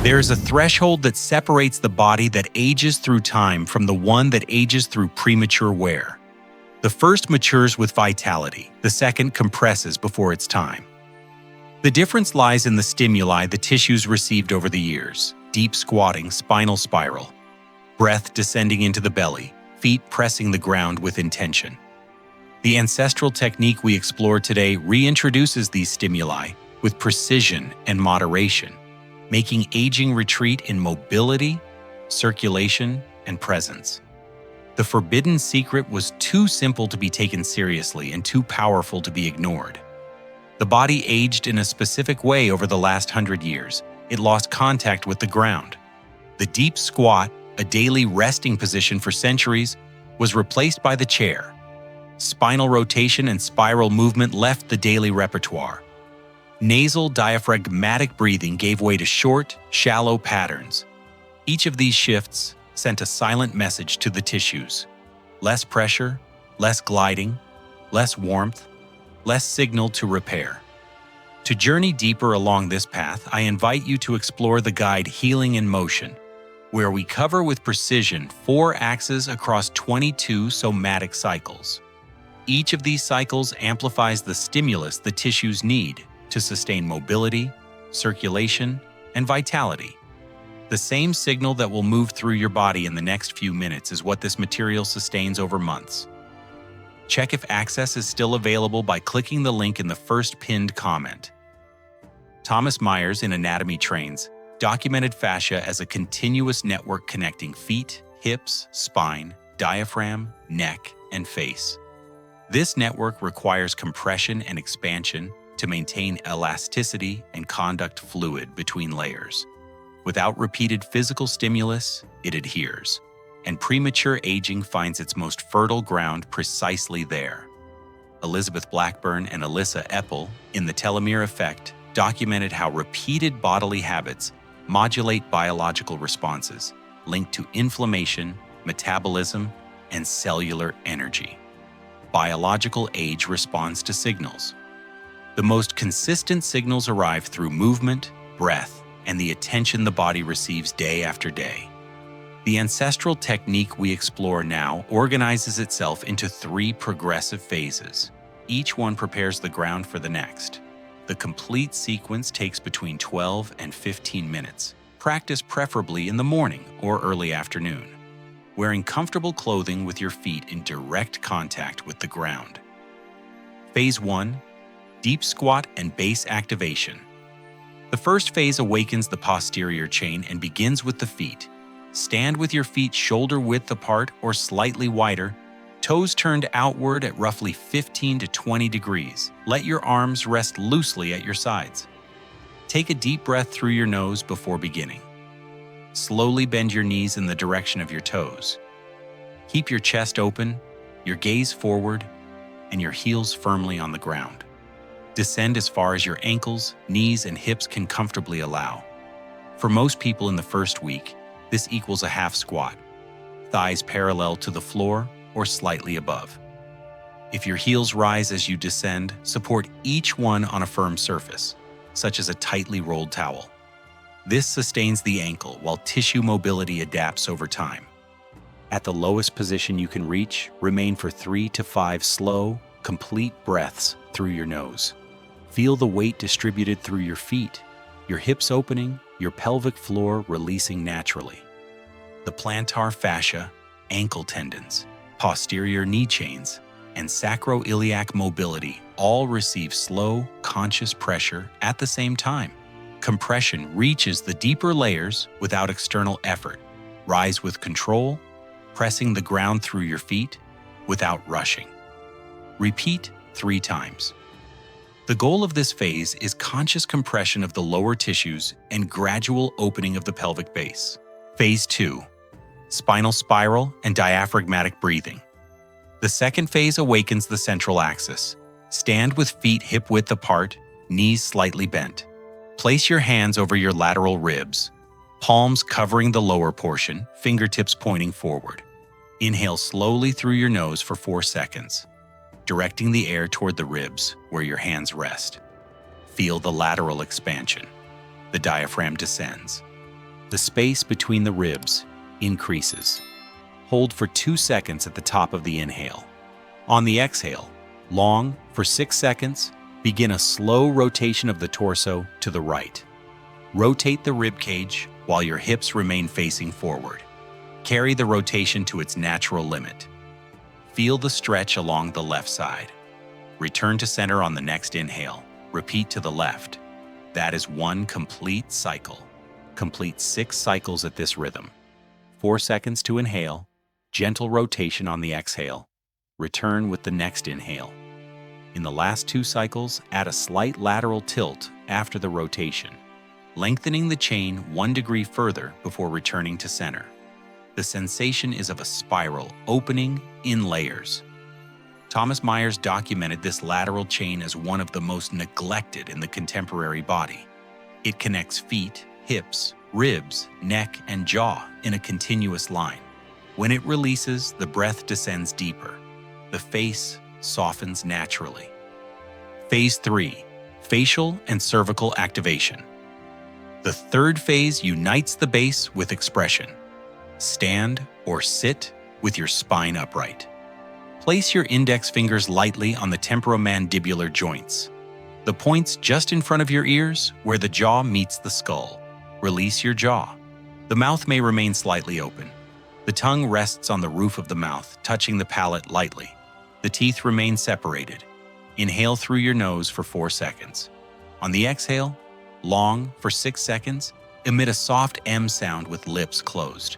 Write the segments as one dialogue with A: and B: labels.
A: There is a threshold that separates the body that ages through time from the one that ages through premature wear. The first matures with vitality, the second compresses before its time. The difference lies in the stimuli the tissues received over the years: deep squatting, spinal spiral, breath descending into the belly, feet pressing the ground with intention. The ancestral technique we explore today reintroduces these stimuli with precision and moderation, making aging retreat in mobility, circulation, and presence. The forbidden secret was too simple to be taken seriously and too powerful to be ignored. The body aged in a specific way over the last 100 years. It lost contact with the ground. The deep squat, a daily resting position for centuries, was replaced by the chair. Spinal rotation and spiral movement left the daily repertoire. Nasal diaphragmatic breathing gave way to short, shallow patterns. Each of these shifts sent a silent message to the tissues: less pressure, less gliding, less warmth, less signal to repair. To journey deeper along this path, I invite you to explore the guide Healing in Motion, where we cover with precision 4 axes across 22 somatic cycles. Each of these cycles amplifies the stimulus the tissues need to sustain mobility, circulation, and vitality. The same signal that will move through your body in the next few minutes is what this material sustains over months. Check if access is still available by clicking the link in the first pinned comment. Thomas Myers in Anatomy Trains documented fascia as a continuous network connecting feet, hips, spine, diaphragm, neck, and face. This network requires compression and expansion to maintain elasticity and conduct fluid between layers. Without repeated physical stimulus, it adheres, and premature aging finds its most fertile ground precisely there. Elizabeth Blackburn and Alyssa Eppel, in The Telomere Effect, documented how repeated bodily habits modulate biological responses linked to inflammation, metabolism, and cellular energy. Biological age responds to signals. The most consistent signals arrive through movement, breath, and the attention the body receives day after day. The ancestral technique we explore now organizes itself into 3 progressive phases. Each one prepares the ground for the next. The complete sequence takes between 12 and 15 minutes. Practice preferably in the morning or early afternoon, wearing comfortable clothing with your feet in direct contact with the ground. Phase 1. Deep squat and base activation. The first phase awakens the posterior chain and begins with the feet. Stand with your feet shoulder width apart or slightly wider, toes turned outward at roughly 15 to 20 degrees. Let your arms rest loosely at your sides. Take a deep breath through your nose before beginning. Slowly bend your knees in the direction of your toes. Keep your chest open, your gaze forward, and your heels firmly on the ground. Descend as far as your ankles, knees, and hips can comfortably allow. For most people in the first week, this equals a half squat, thighs parallel to the floor or slightly above. If your heels rise as you descend, support each one on a firm surface, such as a tightly rolled towel. This sustains the ankle while tissue mobility adapts over time. At the lowest position you can reach, remain for 3 to 5 slow, complete breaths through your nose. Feel the weight distributed through your feet, your hips opening, your pelvic floor releasing naturally. The plantar fascia, ankle tendons, posterior knee chains, and sacroiliac mobility all receive slow, conscious pressure at the same time. Compression reaches the deeper layers without external effort. Rise with control, pressing the ground through your feet without rushing. Repeat 3 times. The goal of this phase is conscious compression of the lower tissues and gradual opening of the pelvic base. Phase 2. Spinal spiral and diaphragmatic breathing. The second phase awakens the central axis. Stand with feet hip-width apart, knees slightly bent. Place your hands over your lateral ribs, palms covering the lower portion, fingertips pointing forward. Inhale slowly through your nose for 4 seconds, directing the air toward the ribs where your hands rest. Feel the lateral expansion. The diaphragm descends. The space between the ribs increases. Hold for 2 seconds at the top of the inhale. On the exhale, long for 6 seconds, begin a slow rotation of the torso to the right. Rotate the rib cage while your hips remain facing forward. Carry the rotation to its natural limit. Feel the stretch along the left side. Return to center on the next inhale. Repeat to the left. That is 1 complete cycle. Complete 6 cycles at this rhythm. 4 seconds to inhale. Gentle rotation on the exhale. Return with the next inhale. In the last 2 cycles, add a slight lateral tilt after the rotation, lengthening the chain 1 degree further before returning to center. The sensation is of a spiral opening in layers. Thomas Myers documented this lateral chain as one of the most neglected in the contemporary body. It connects feet, hips, ribs, neck, and jaw in a continuous line. When it releases, the breath descends deeper. The face softens naturally. Phase 3. Facial and cervical activation. The third phase unites the base with expression. Stand or sit with your spine upright. Place your index fingers lightly on the temporomandibular joints, the points just in front of your ears where the jaw meets the skull. Release your jaw. The mouth may remain slightly open. The tongue rests on the roof of the mouth, touching the palate lightly. The teeth remain separated. Inhale through your nose for 4 seconds. On the exhale, long for 6 seconds, emit a soft M sound with lips closed.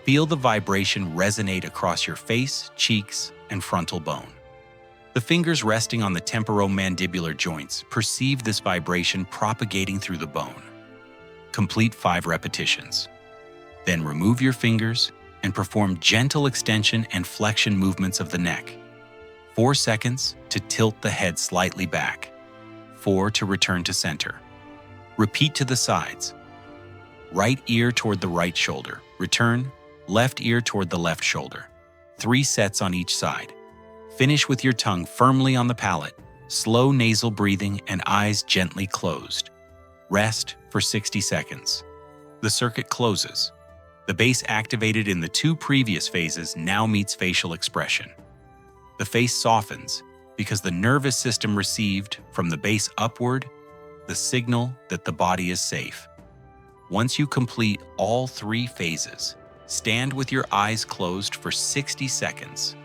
A: Feel the vibration resonate across your face, cheeks, and frontal bone. The fingers resting on the temporomandibular joints perceive this vibration propagating through the bone. Complete 5 repetitions. Then remove your fingers and perform gentle extension and flexion movements of the neck. 4 seconds to tilt the head slightly back. 4 to return to center. Repeat to the sides. Right ear toward the right shoulder. Return. Left ear toward the left shoulder. 3 sets on each side. Finish with your tongue firmly on the palate, slow nasal breathing, and eyes gently closed. Rest for 60 seconds. The circuit closes. The base activated in the 2 previous phases now meets facial expression. The face softens because the nervous system received from the base upward the signal that the body is safe. Once you complete all 3 phases, stand with your eyes closed for 60 seconds.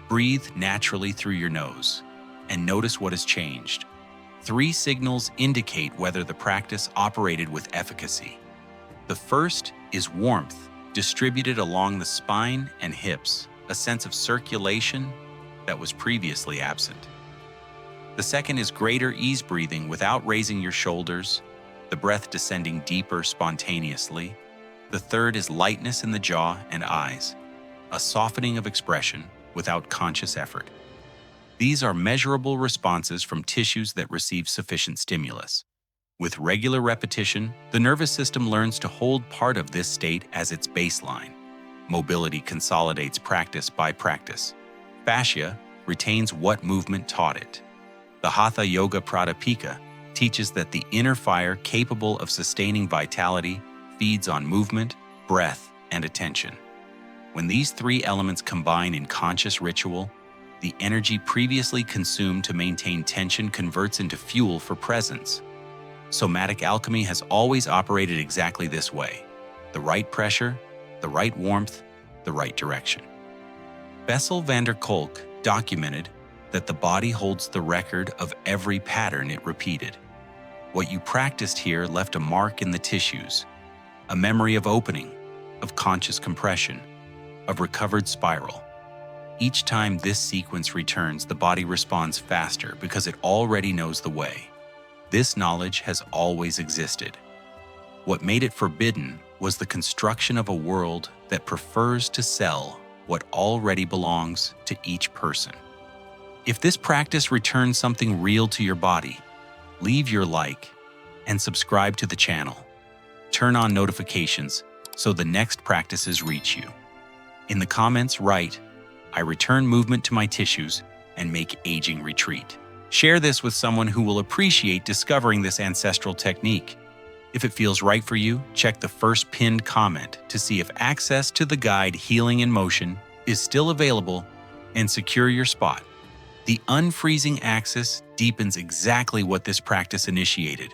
A: Breathe naturally through your nose and notice what has changed. 3 signals indicate whether the practice operated with efficacy. The first is warmth, distributed along the spine and hips, a sense of circulation that was previously absent. The second is greater ease breathing without raising your shoulders, the breath descending deeper spontaneously. The third is lightness in the jaw and eyes, a softening of expression without conscious effort. These are measurable responses from tissues that receive sufficient stimulus. With regular repetition, the nervous system learns to hold part of this state as its baseline. Mobility consolidates practice by practice. Fascia retains what movement taught it. The Hatha Yoga Pradipika teaches that the inner fire capable of sustaining vitality feeds on movement, breath, and attention. When these 3 elements combine in conscious ritual, the energy previously consumed to maintain tension converts into fuel for presence. Somatic alchemy has always operated exactly this way: the right pressure, the right warmth, the right direction. Bessel van der Kolk documented that the body holds the record of every pattern it repeated. What you practiced here left a mark in the tissues, a memory of opening, of conscious compression, of recovered spiral. Each time this sequence returns, the body responds faster because it already knows the way. This knowledge has always existed. What made it forbidden was the construction of a world that prefers to sell what already belongs to each person. If this practice returns something real to your body, leave your like and subscribe to the channel. Turn on notifications so the next practices reach you. In the comments, write, "I return movement to my tissues and make aging retreat." Share this with someone who will appreciate discovering this ancestral technique. If it feels right for you, check the first pinned comment to see if access to the guide Healing in Motion is still available, and secure your spot. The unfreezing axis deepens exactly what this practice initiated.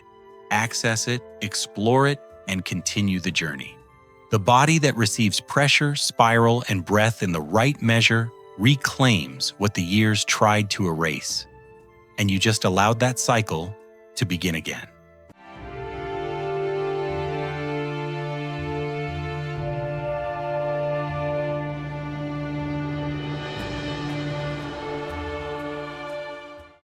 A: Access it, explore it, and continue the journey. The body that receives pressure, spiral, and breath in the right measure reclaims what the years tried to erase. And you just allowed that cycle to begin again.